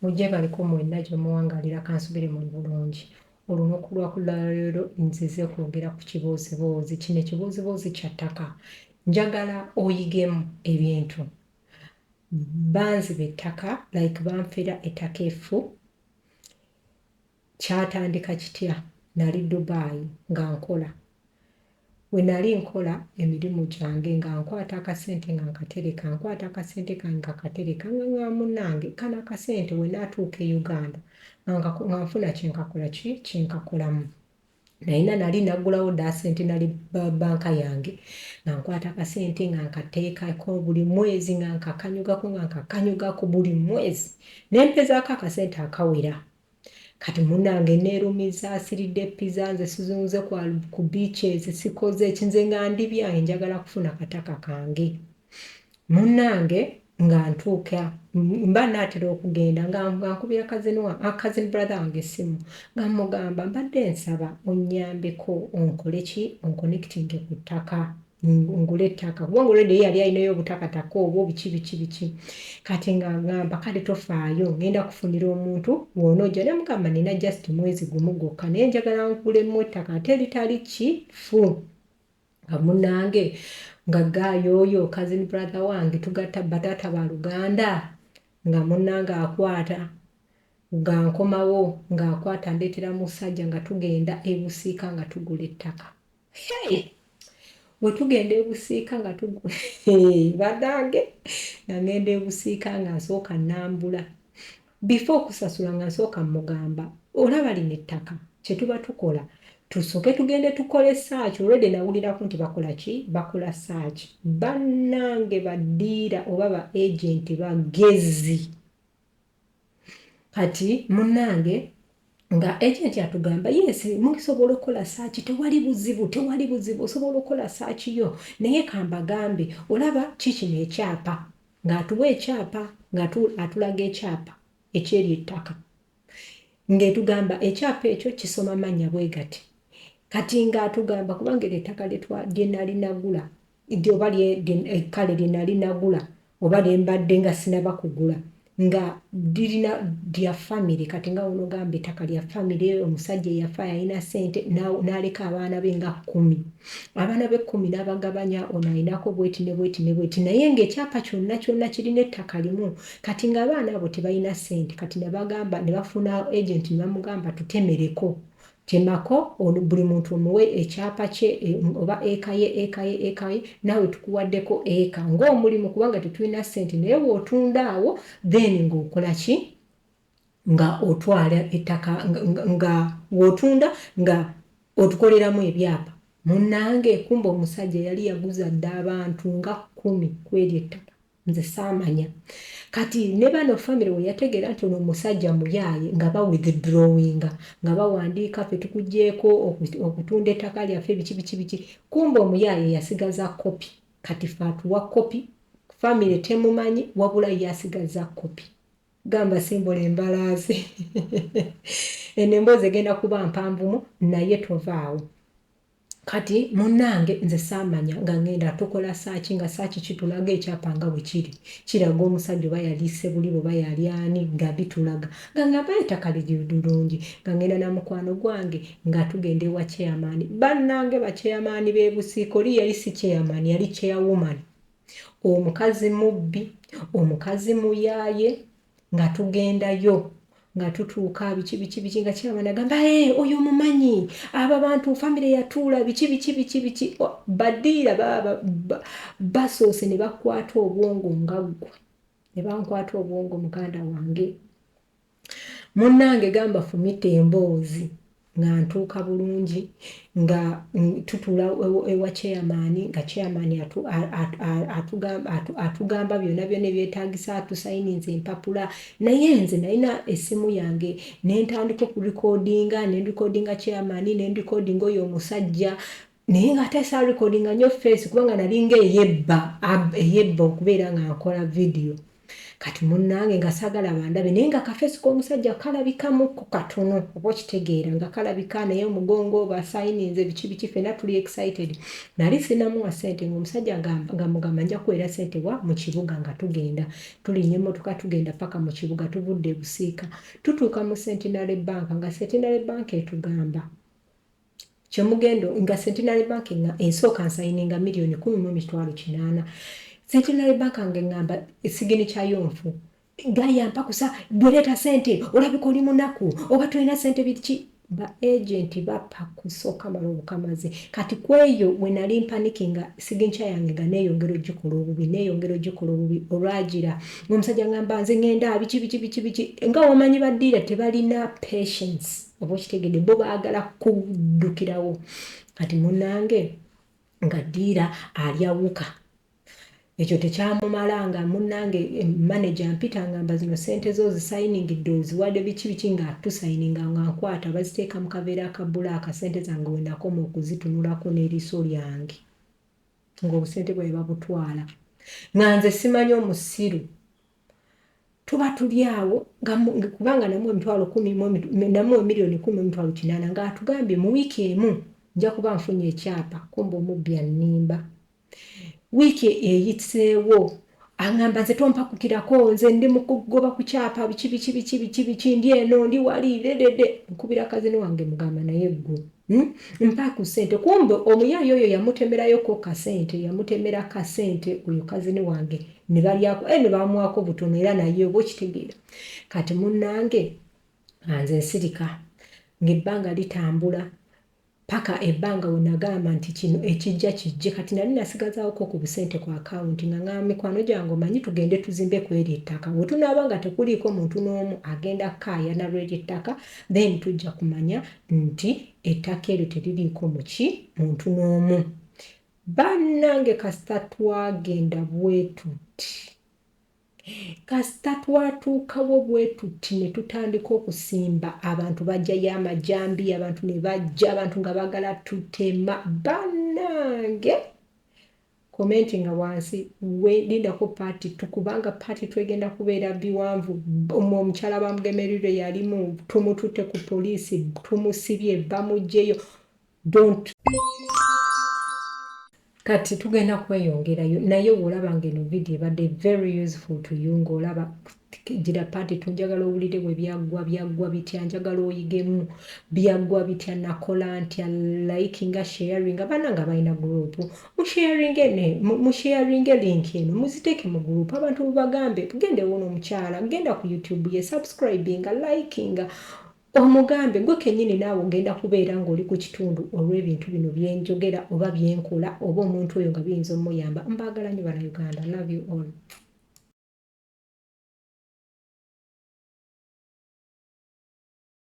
mujje baliko mwenna gye muwangalira kansubire mu bulungi olunaku lwakulala leero nzize kwogera ku kibuuziboozi kino ekibuuziboozi kya ttaka njagala oyigemu ebintu banziba ettaka like banfera ettaka effu kyatandika kitya nali Dubai nga nkola we nali nkola emirimu gyange nga nkwata akasente nga nkatereka nkwata akasente kange nkakatereka nga munnange kana akasente we naatuuka e Uganda nga nfuna kyenkakolamu naina nali naggulawo dda sente nali banka yange nga nkwata akasente nga nkateekako buli mwezi nga nkakanyugako buli mwezi nempezaako akasente akawera kati munnange neerumiza asiridde pizza nze sizunze ku beaches sikoze ekinze nga ndi byange njagala kufuna kataka kange munnange nga ntuuka mba naatera okugenda nga nkubira cousin brother wange essimu nga mugamba mbadde nsaba onnyambeko onkole ki onconnectinge ku ttaka ngule ettaka kubanga olwedde yali alinayo obutakataka obwo biki kati nga ngamba kale tofaayo ngenda kufunira omuntu woonojja nemugamba nina just mwezi gumu gwokka naye njagala ngulemu ettaka ate litali kifu nga munnange nga gaayo oyo cousin brother wange tugatta bataata ba Luganda nga munnange akwata nga nkomawo ng'akwata ndeetera musajja nga tugenda ebusiika nga tugula ettaka we tugenda ebusiika nga tugula badange nga ngenda ebusiika nga nsooka nambula before okusasula nga nsooka mugamba olaba lino ettaka kye tuba tukola tusooke tugende tukole search olwedde nawulirako nti bakola ki bakola search bannange baddiira oba ba agent bagezi kati munnange nga agent atugamba yes mukisobola okukola search tewali buzibu osobola okukola search yo naye kambagambe olaba kikino ekyapa ng'atuwa ekyapa ng'atulaga ekyapa ekyeri ettaka ng'etugamba ekyapa ekyo kisoma mannya bwe gati kati ng'atugamba kubanga ettaka lye nali nagula oba ekkale lye nali nagula oba lye mbadde nga sinaba kugula nga lirina lya family kati nga uno gamba ettaka lya family omusajja eyafa yalina ssente n'aleka abaana be nga 10 abaana be 10 n'abagabanya ono alinako bweti ne bweti naye ng'ekyapa kyonna kirina ettaka limu kati ng'abaana abo tebalina ssente kati ne bafuna agent ne bamugamba tutemereko temako buli muntu omuwe ekyapa kye oba eka ye naawe tukuwaddeko eka ng'omulimu kubanga tetulina ssente naye wootunda awo then ng'okola ki nga otwala ettaka nga wootunda nga otukoleramu ebyapa munnange kumba omusajja yali yaguza dda abantu nga 10 kweri ettaka nze saamanya kati ne bano family we yategeera nti ono omusajja muyaaye nga bawithdrawinga nga bawandiika ffe tukugjeeko okutunda ettaka lyaffe biki kumba omuyaaye yasigaza kopi kati ffe atuwa kopi family temumanyi wabula yasigaza kopi gamba simbola embalaasi eno emboozi egenda kuba mpanvumu naye tovaawo kati munnange nze saamanya nga ngenda tukola saaki nga saaki kitulaga ekyapa nga bwe kiraga omusajja oba yaliise bulibo oba yali ani nga bitulaga nga ngamba ettaka liridulungi nga ngenda na mukwano gwange nga tugenda ewa chairman bannange ba chairman b'ebusiiko oli yali si chairman yali chairwoman omukazi mubbi omukazi muyaaye nga tugendayo nga tutuuka biki nga chairman agamba oyo mumanyi aba bantu family yatuula biki baddiira basoose ne bakwata obwongo nga ggwe ne bankwata obwongo muganda wange munnange gamba fumita emboozi nga ntuuka bulungi nga tutuula ewa chairman nga chairman atugamba byonna ebyetaagisa atusayininze empapula naye nze nalina essimu yange nentandika okurekodinga chairman nendikodinga oyo omusajja naye nga ate saarekodinga nnyo face kubanga nalinga eyebba okubeera nga nkola video kati munnange nga saagala bandabe naye nga kafeesi k'omusajja kalabikamuko katono oba okitegeera nga kalabika naye omugongo basayininze biki ffenna tuli excited nali sinamuwa ssente ng'omusajja nga mugamba nja kuweera ssente wa mu kibuga nga tugenda tulinnya emmotoka tugenda paka mu kibuga tuvudde e Busiika tutuuka mu Centenary Bank nga Centenary Bank etugamba kyemugendo nga Centenary Bank nga ensooka nsayininga miliyoni 10,800 Centenary Bank ng'eŋŋamba esigini kyayo nfu gayampa kusa bweleeta ssente olabika oli munaku oba tolina ssente biki ba agenti bappa kusooka mala obukamazi kati kweyo we nali mpanikinga sigincha yange nga neeyongera ogikola obubi olwagira ng'omusajja ngamba nze ngenda biki nga wamanyi baddiira tebalina patience oba okitegedde bo baagala kuddukirawo kati munnange nga ddiira alyawuka ekyo tekyamumalanga munnange manager mpita ngamba zino ssente zo zisayiningidde oziwadde biki nga tusayininga nga nkwata baziteeka mu kaveera akabbulaaka ssente zange we nakoma okuzitunulako n'eriiso lyange ng'obusente bwe babutwala nga nze simanyi omusiru tuba tuli awo kubanga namuwa emitwalo 10 namuwa miliyoni 10,800 ng'atugambye mu wiiki emu nja kuba nfunye ekyapa kumba omubbi annimba wiiki eyiseewo aŋŋamba nze tompakukirako nze ndi mu kugoba ku kyapa biki ndi eno ndi wali ledede nkubira kazini wange mugamba naye ggwe mpa ku ssente kumbe omuyaayi oyo yamutemerayoko kasente yamutemera kasente oyo kazini wange ne balyako ne bamuwako butono era naye oba okitegeera kati munnange nze nsirika ng'ebbanga litambula paka ebbanga we nagamba nti kino ekijja kijje kati nali nasigazaawoko ku busente ku akawunti nga ngamba mikwano gyange omanyi tugende tuzimbe ku eryo ettaka bwe tunaaba nga tekuliiko muntu n'omu agenda kaayana lw'eryo ettaka then tujja kumanya nti ettaka eryo teririiko muki muntu n'omu bannange kasita twagenda bwetuti kasita twatuukawo bwetuti ne tutandika okusimba abantu bajjayo amajambi abantu ne bajja abantu nga bagala tutema bannange komenti nga wansi lindako paati tukubanga paati twegenda kubeera biwanvu omukyala bamugemerire yalimu tumututte ku poliisi tumusibye bamugjeyo don't kati tugenda kweyongerayo naye olaba ngeno video ebadde very useful to you ng'olaba gira paati tunjagala owulire bwe byaggwa bitya njagala oyigemu byaggwa bitya nakola ntya likinga sharing abaana nga balina group musharinge link eno muziteeke mu group abantu bagambe gende wono omukyala genda ku YouTube ye subscribinga likinga omugambe gwe kennyini naawe ogenda kubeera ng'oli ku kitundu olw'ebintu bino byenjogera oba byenkola oba omuntu oyo nga biyinza omuyamba mbaagala nnyo bannayuganda love you all